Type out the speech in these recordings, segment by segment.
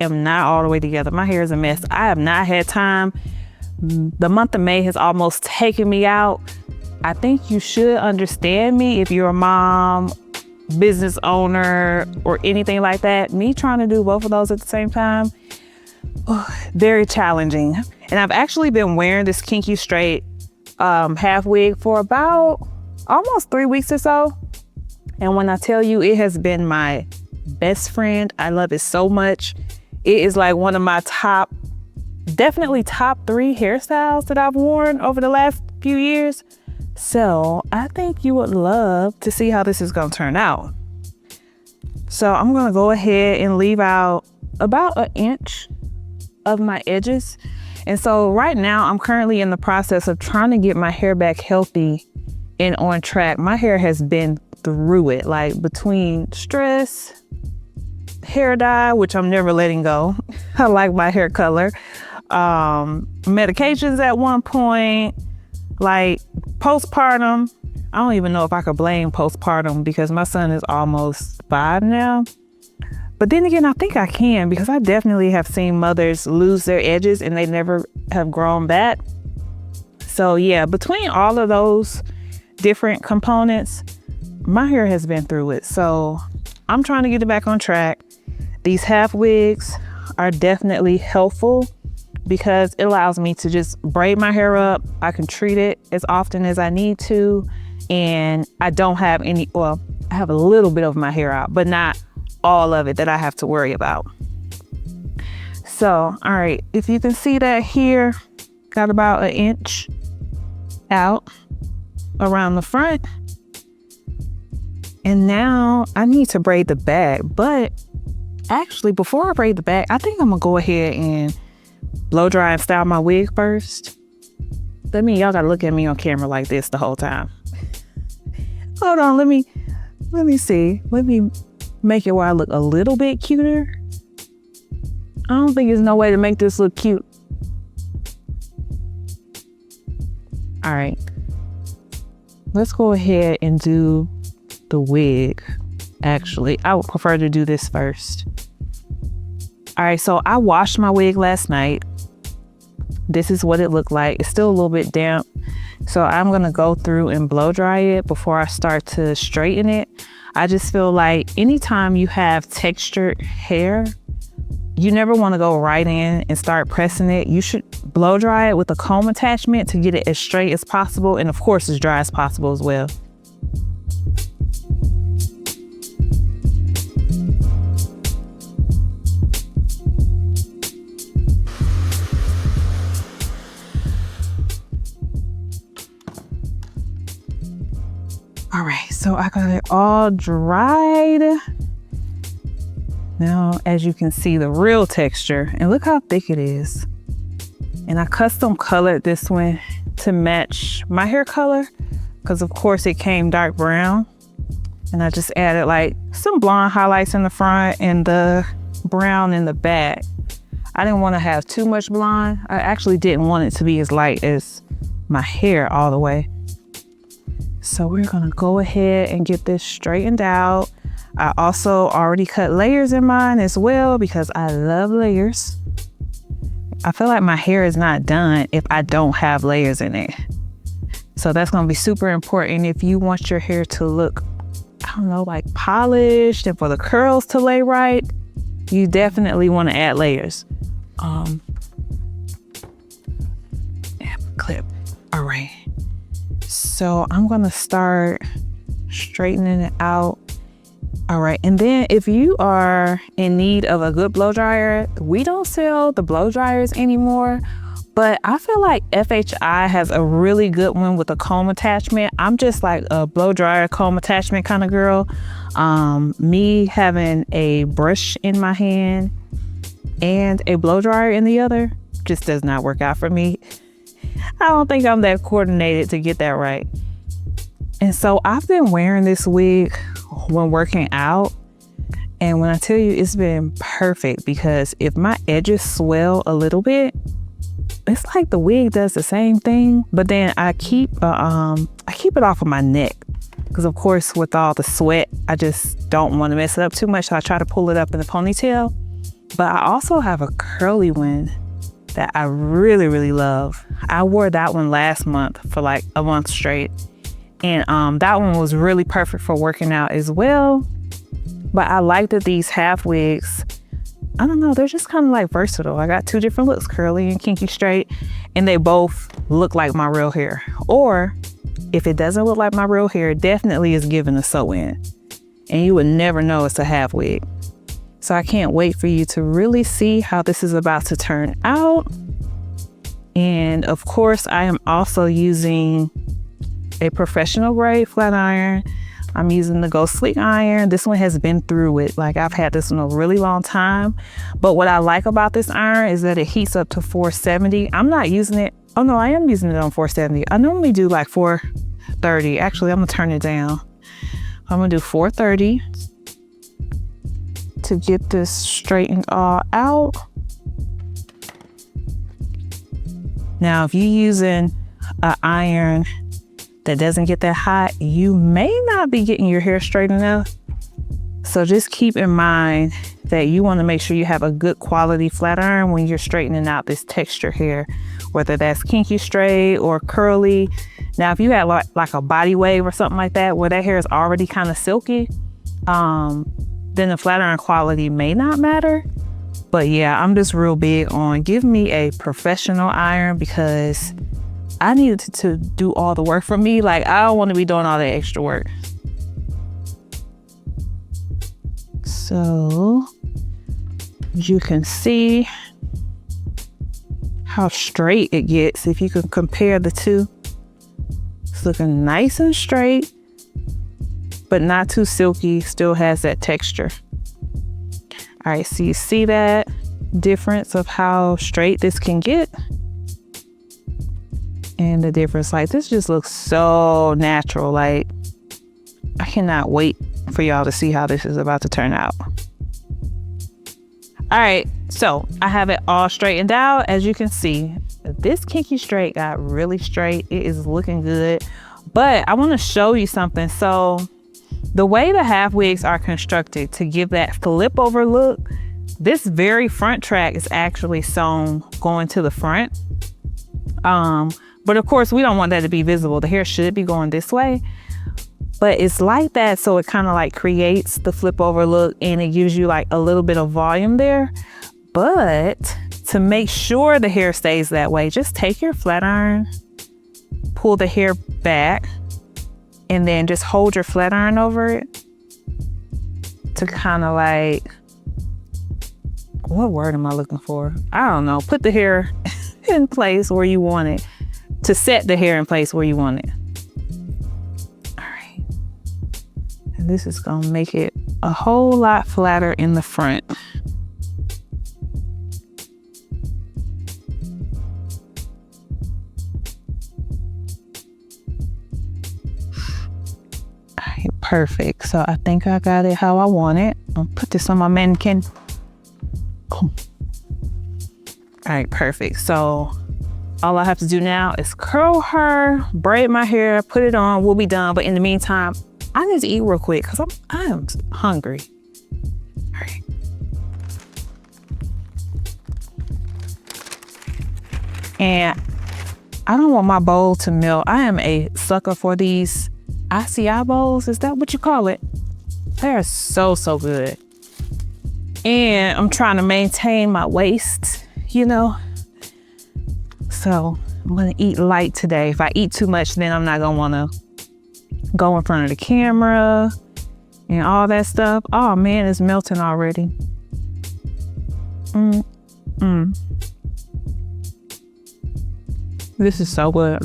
am not all the way together. My hair is a mess. I have not had time. The month of May has almost taken me out. I think you should understand me if you're a mom, business owner, or anything like that. Me trying to do both of those at the same time, very challenging. And I've actually been wearing this Kinky straight half wig for about almost 3 weeks or so. And when I tell you, it has been my best friend. I love it so much. It is like one of my definitely top 3 hairstyles that I've worn over the last few years. So I think you would love to see how this is gonna turn out. So I'm gonna go ahead and leave out about 1 inch of my edges. And so right now I'm currently in the process of trying to get my hair back healthy and on track. My hair has been through it, like between stress, hair dye, which I'm never letting go. I like my hair color. Medications at one point, like postpartum. I don't even know if I could blame postpartum because my son is almost 5 now. But then again, I think I can, because I definitely have seen mothers lose their edges and they never have grown back. So yeah, between all of those different components, my hair has been through it. So I'm trying to get it back on track. These half wigs are definitely helpful because it allows me to just braid my hair up. I can treat it as often as I need to. And I don't have any, well, I have a little bit of my hair out, but not all of it that I have to worry about. So, all right, if you can see that here, got about 1 inch out around the front. And now I need to braid the back, but actually before I braid the back, I think I'm gonna go ahead and blow dry and style my wig first. That means y'all gotta look at me on camera like this the whole time. Hold on, let me see. Let me make it where I look a little bit cuter. I don't think there's no way to make this look cute. All right, let's go ahead and do the wig. Actually, I would prefer to do this first. All right, so I washed my wig last night. This is what it looked like. It's still a little bit damp. So I'm gonna go through and blow dry it before I start to straighten it. I just feel like anytime you have textured hair, you never wanna go right in and start pressing it. You should blow dry it with a comb attachment to get it as straight as possible, and of course as dry as possible as well. All right, so I got it all dried. Now, as you can see, the real texture, and look how thick it is. And I custom colored this one to match my hair color, because of course it came dark brown. And I just added like some blonde highlights in the front and the brown in the back. I didn't want to have too much blonde. I actually didn't want it to be as light as my hair all the way. So we're gonna go ahead and get this straightened out. I also already cut layers in mine as well because I love layers. I feel like my hair is not done if I don't have layers in it. So that's gonna be super important if you want your hair to look, I don't know, like polished, and for the curls to lay right. You definitely wanna add layers. Clip, all right. So I'm gonna start straightening it out. All right, and then if you are in need of a good blow dryer, we don't sell the blow dryers anymore, but I feel like FHI has a really good one with a comb attachment. I'm just like a blow dryer comb attachment kind of girl. Me having a brush in my hand and a blow dryer in the other just does not work out for me. I don't think I'm that coordinated to get that right. And so I've been wearing this wig when working out. And when I tell you, it's been perfect, because if my edges swell a little bit, it's like the wig does the same thing, but then I keep it off of my neck. Because of course, with all the sweat, I just don't want to mess it up too much. So I try to pull it up in the ponytail. But I also have a curly one that I really, really love. I wore that one last month for like a month straight. And that one was really perfect for working out as well. But I like that these half wigs, I don't know, they're just kind of like versatile. I got two different looks, curly and kinky straight, and they both look like my real hair. Or if it doesn't look like my real hair, it definitely is given a sew-in. And you would never know it's a half wig. So I can't wait for you to really see how this is about to turn out. And of course, I am also using a professional grade flat iron. I'm using the Go Sleek iron. This one has been through it. Like, I've had this one a really long time. But what I like about this iron is that it heats up to 470. I'm not using it. Oh no, I am using it on 470. I normally do like 430. Actually, I'm gonna turn it down. I'm gonna do 430 to get this straightened all out. Now, if you're using an iron that doesn't get that hot, you may not be getting your hair straight enough. So just keep in mind that you want to make sure you have a good quality flat iron when you're straightening out this texture hair, whether that's kinky straight or curly. Now, if you had like a body wave or something like that, where that hair is already kind of silky, then the flat iron quality may not matter. But yeah, I'm just real big on give me a professional iron, because I needed to do all the work for me. Like, I don't want to be doing all that extra work. So you can see how straight it gets. If you can compare the two, it's looking nice and straight, but not too silky, still has that texture. All right, so you see that difference of how straight this can get? And the difference, like, this just looks so natural. Like, I cannot wait for y'all to see how this is about to turn out. All right, so I have it all straightened out. As you can see, this kinky straight got really straight. It is looking good, but I want to show you something. So the way the half wigs are constructed to give that flip over look, this very front track is actually sewn going to the front. But of course, we don't want that to be visible. The hair should be going this way, but it's like that, so it kind of like creates the flip over look, and it gives you like a little bit of volume there. But to make sure the hair stays that way, just take your flat iron, pull the hair back, and then just hold your flat iron over it to kind of like, what word am I looking for? I don't know. Put the hair in place where you want it, to set the hair in place where you want it. All right. And this is gonna make it a whole lot flatter in the front. All right, perfect. So I think I got it how I want it. I'll put this on my mannequin. All right, perfect. So all I have to do now is curl her, braid my hair, put it on, we'll be done. But in the meantime, I need to eat real quick because I am hungry. All right. And I don't want my bowl to melt. I am a sucker for these ICI bowls. Is that what you call it? They are so, so good. And I'm trying to maintain my waist, you know? So I'm gonna eat light today. If I eat too much, then I'm not gonna wanna go in front of the camera and all that stuff. Oh man, it's melting already. This is so good.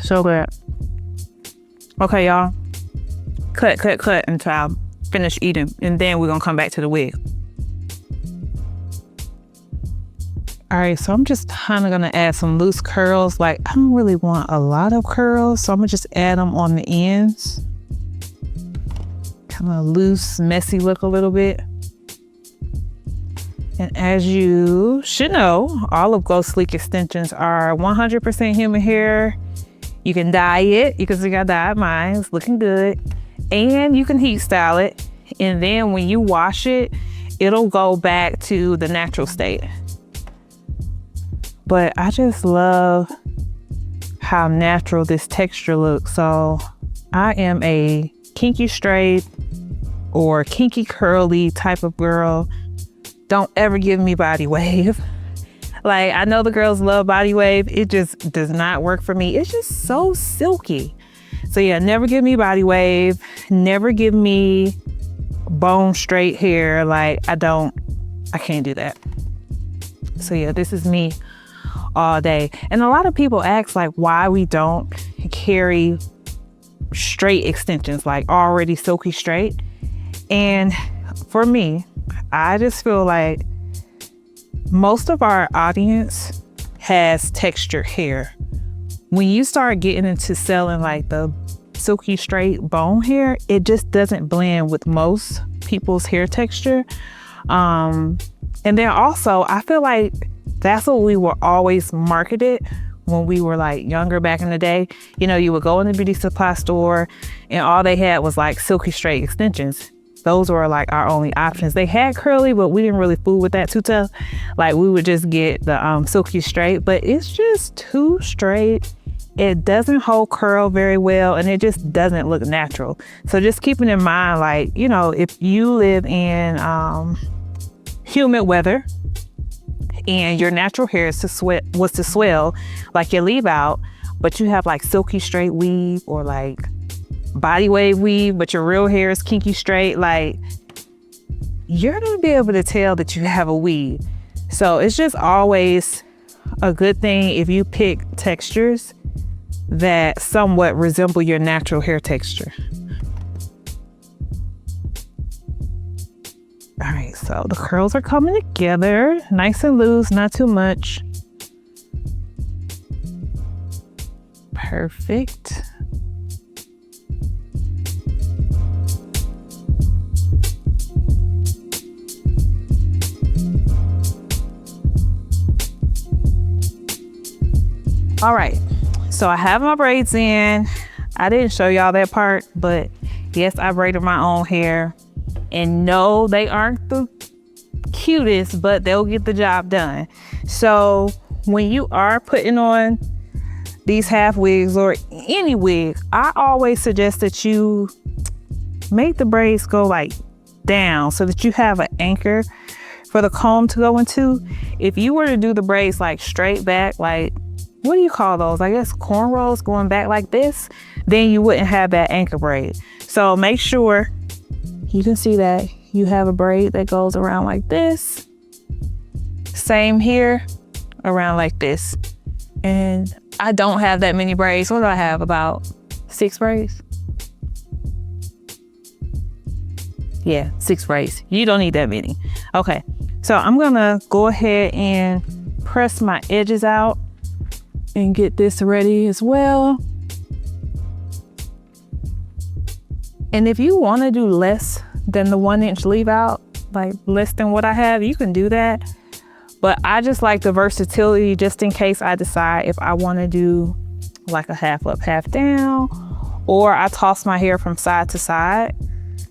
So good. Okay, y'all. Cut until I finish eating, and then we're gonna come back to the wig. All right, so I'm just kind of gonna add some loose curls. Like, I don't really want a lot of curls, so I'm gonna just add them on the ends. Kind of loose, messy look a little bit. And as you should know, all of Go Sleek extensions are 100% human hair. You can dye it. You can see I dyed mine. It's looking good. And you can heat style it. And then when you wash it, it'll go back to the natural state. But I just love how natural this texture looks. So I am a kinky straight or kinky curly type of girl. Don't ever give me body wave. Like, I know the girls love body wave. It just does not work for me. It's just so silky. So yeah, never give me body wave. Never give me bone straight hair. Like, I can't do that. So yeah, this is me all day. And a lot of people ask like why we don't carry straight extensions, like already silky straight. And for me, I just feel like most of our audience has textured hair. When you start getting into selling like the silky straight bone hair, it just doesn't blend with most people's hair texture. And then also, I feel like that's what we were always marketed when we were like younger back in the day. You know, you would go in the beauty supply store and all they had was like silky straight extensions. Those were like our only options. They had curly, but we didn't really fool with that too tough. Like, we would just get the silky straight, but it's just too straight. It doesn't hold curl very well, and it just doesn't look natural. So just keeping in mind, like, you know, if you live in humid weather and your natural hair is was to swell like your leave out, but you have like silky straight weave or like body wave weave, but your real hair is kinky straight, like, you're gonna be able to tell that you have a weave. So it's just always a good thing if you pick textures that somewhat resemble your natural hair texture. All right, so the curls are coming together, nice and loose, not too much. Perfect. All right, so I have my braids in. I didn't show y'all that part, but yes, I braided my own hair. And no, they aren't the cutest, but they'll get the job done. So when you are putting on these half wigs or any wig, I always suggest that you make the braids go like down so that you have an anchor for the comb to go into. If you were to do the braids like straight back, like, what do you call those? I guess cornrows going back like this, then you wouldn't have that anchor braid. So make sure you can see that you have a braid that goes around like this. Same here, around like this. And I don't have that many braids. What do I have? About 6 braids? Yeah, 6 braids. You don't need that many. Okay, so I'm gonna go ahead and press my edges out and get this ready as well. And if you want to do less than the 1-inch leave out, like less than what I have, you can do that. But I just like the versatility just in case I decide if I want to do like a half up, half down, or I toss my hair from side to side.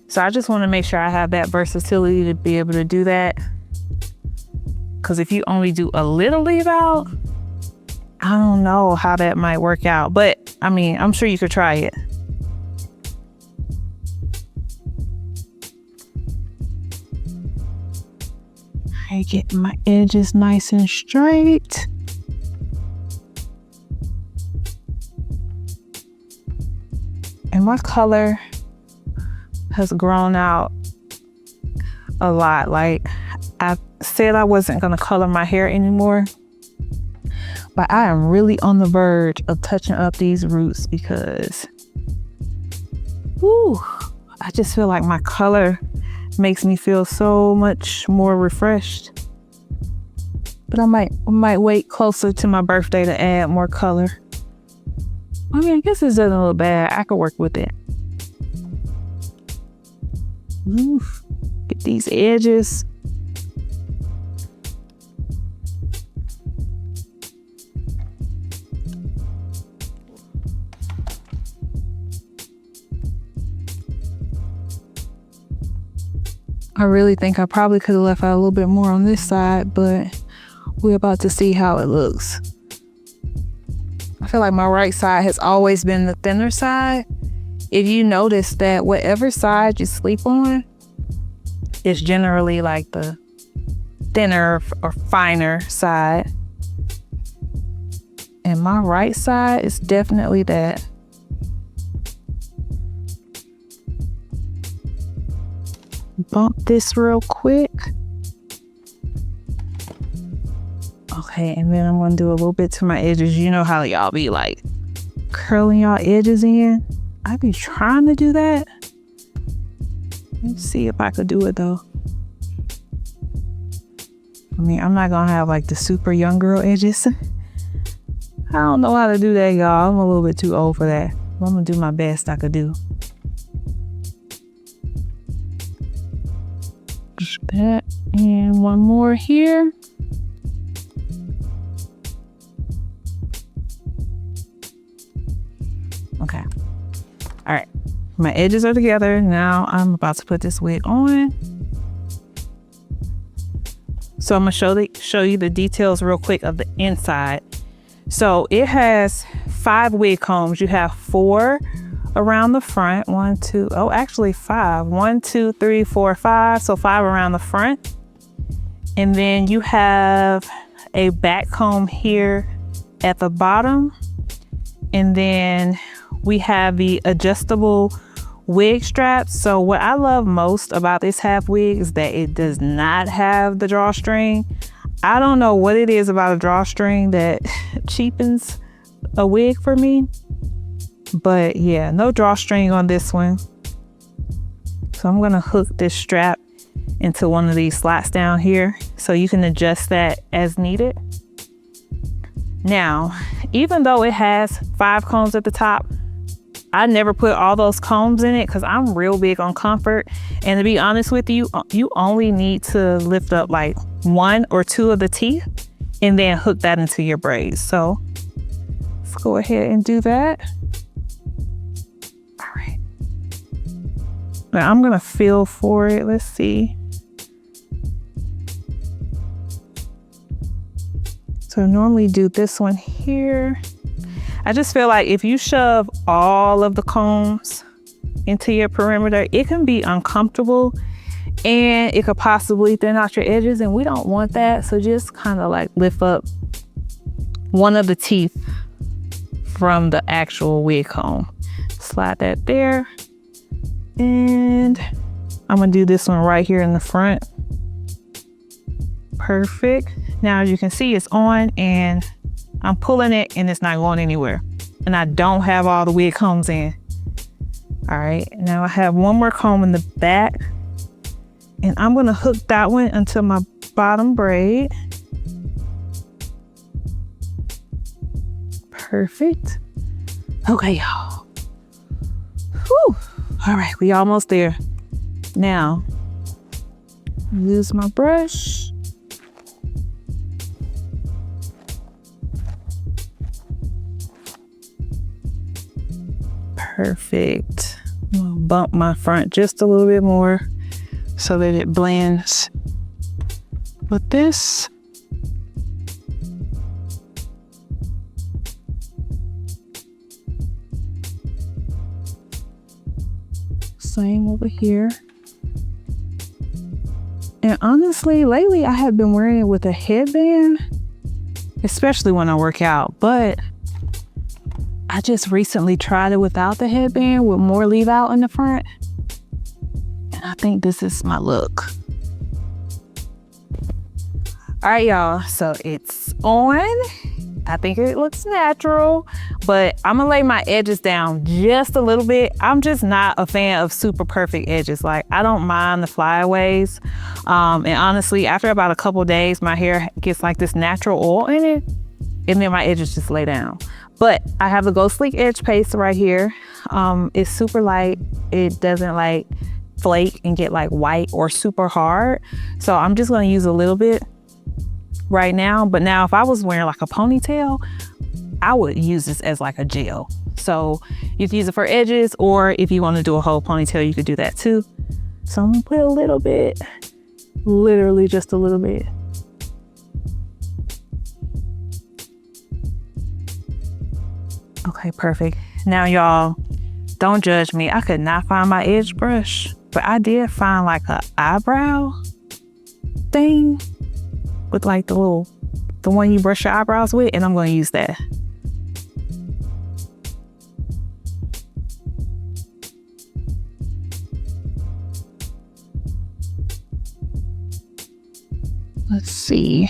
So I just want to make sure I have that versatility to be able to do that. Because if you only do a little leave out, I don't know how that might work out, but I mean, I'm sure you could try it. I get my edges nice and straight. And my color has grown out a lot. Like, I said I wasn't gonna color my hair anymore, but I am really on the verge of touching up these roots because, whew, I just feel like my color makes me feel so much more refreshed. But I might wait closer to my birthday to add more color. I mean, I guess it doesn't look bad. I could work with it. Oof. Get these edges. I really think I probably could have left out a little bit more on this side, but we're about to see how it looks. I feel like my right side has always been the thinner side. If you notice that whatever side you sleep on is generally like the thinner or finer side. And my right side is definitely that. Bump this real quick. Okay, and then I'm gonna do a little bit to my edges. You know how y'all be like curling y'all edges in? I be trying to do that. Let's see if I could do it though. I mean, I'm not gonna have like the super young girl edges. I don't know how to do that, y'all. I'm a little bit too old for that. I'm gonna do my best I could do. That, and one more here. Okay. All right. My edges are together. Now I'm about to put this wig on. So I'm gonna show you the details real quick of the inside. So it has 5 wig combs. You have 4 around the front. 1, 2, oh, actually 5. 1, 2, 3, 4, 5. So 5 around the front. And then you have a back comb here at the bottom. And then we have the adjustable wig straps. So what I love most about this half wig is that it does not have the drawstring. I don't know what it is about a drawstring that cheapens a wig for me. But yeah, no drawstring on this one. So I'm gonna hook this strap into one of these slots down here so you can adjust that as needed. Now, even though it has 5 combs at the top, I never put all those combs in it because I'm real big on comfort. And to be honest with you, you only need to lift up like 1 or 2 of the teeth and then hook that into your braids. So let's go ahead and do that. All right. Now I'm gonna feel for it. Let's see. So normally do this one here. I just feel like if you shove all of the combs into your perimeter, it can be uncomfortable and it could possibly thin out your edges, and we don't want that. So just kind of like lift up one of the teeth from the actual wig comb. Slide that there. And I'm gonna do this one right here in the front. Perfect. Now, as you can see, it's on and I'm pulling it and it's not going anywhere. And I don't have all the wig combs in. All right, now I have one more comb in the back and I'm gonna hook that one until my bottom braid. Perfect. Okay, y'all. Whew. All right, we almost there. Now, use my brush. Perfect. I'm gonna bump my front just a little bit more so that it blends with this. Same over here. And honestly, lately I have been wearing it with a headband, especially when I work out, but I just recently tried it without the headband with more leave out in the front. And I think this is my look. All right, y'all, so it's on. I think it looks natural, but I'm gonna lay my edges down just a little bit. I'm just not a fan of super perfect edges. Like, I don't mind the flyaways. And honestly, after about a couple days, my hair gets like this natural oil in it, and then my edges just lay down. But I have the Go Sleek Edge Paste right here. It's super light. It doesn't like flake and get like white or super hard. So I'm just gonna use a little bit right now. But now if I was wearing like a ponytail, I would use this as like a gel. So you can use it for edges, or if you wanna do a whole ponytail, you could do that too. So I'm gonna put a little bit, literally just a little bit. Okay, perfect. Now y'all, don't judge me. I could not find my edge brush, but I did find like a eyebrow thing with like the one you brush your eyebrows with, and I'm gonna use that. Let's see.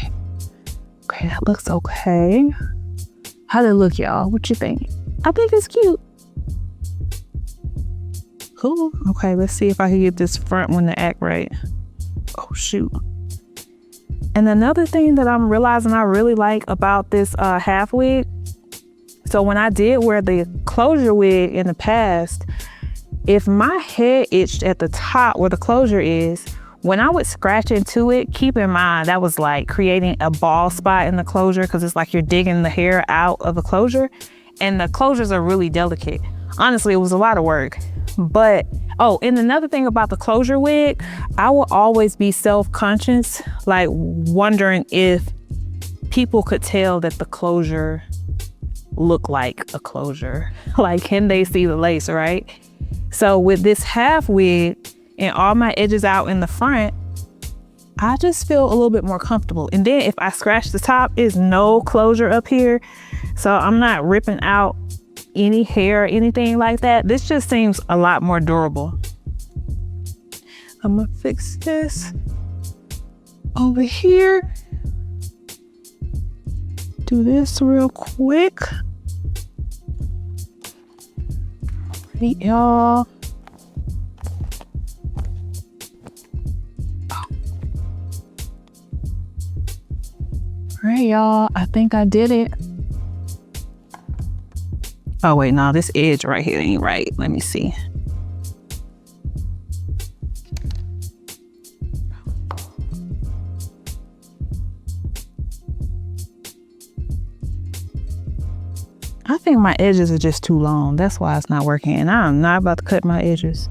Okay, that looks okay. How'd it look, y'all? What you think? I think it's cute. Cool. Okay, let's see if I can get this front one to act right. Oh, shoot. And another thing that I'm realizing I really like about this half wig, so when I did wear the closure wig in the past, if my head itched at the top where the closure is, when I would scratch into it, keep in mind that was like creating a bald spot in the closure, because it's like you're digging the hair out of the closure, and the closures are really delicate. Honestly, it was a lot of work. But, oh, and another thing about the closure wig, I will always be self-conscious, like wondering if people could tell that the closure looked like a closure. Like, can they see the lace, right? So with this half wig and all my edges out in the front, I just feel a little bit more comfortable. And then if I scratch the top, there's no closure up here. So I'm not ripping out any hair or anything like that. This just seems a lot more durable. I'm gonna fix this over here. Do this real quick. Alright, y'all. Alright, y'all, I think I did it. Oh wait, no, this edge right here ain't right. Let me see. I think my edges are just too long. That's why it's not working. And I'm not about to cut my edges.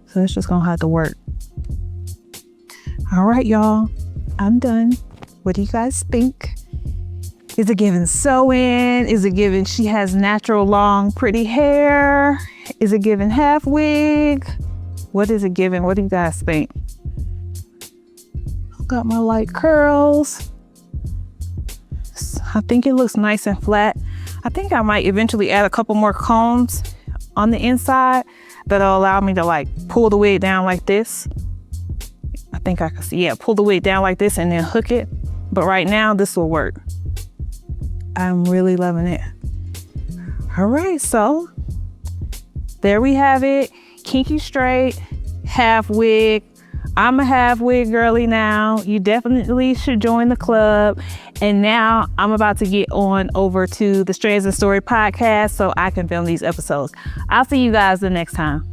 So it's just gonna have to work. All right, y'all, I'm done. What do you guys think? Is it giving sew-in? Is it giving she has natural, long, pretty hair? Is it giving half wig? What is it giving? What do you guys think? I've got my light curls. I think it looks nice and flat. I think I might eventually add a couple more combs on the inside that'll allow me to like pull the wig down like this. I think I can see, yeah, pull the wig down like this and then hook it. But right now, this will work. I'm really loving it. All right, so there we have it. Kinky straight, half wig. I'm a half wig girly now. You definitely should join the club. And now I'm about to get on over to the Strands and Story podcast so I can film these episodes. I'll see you guys the next time.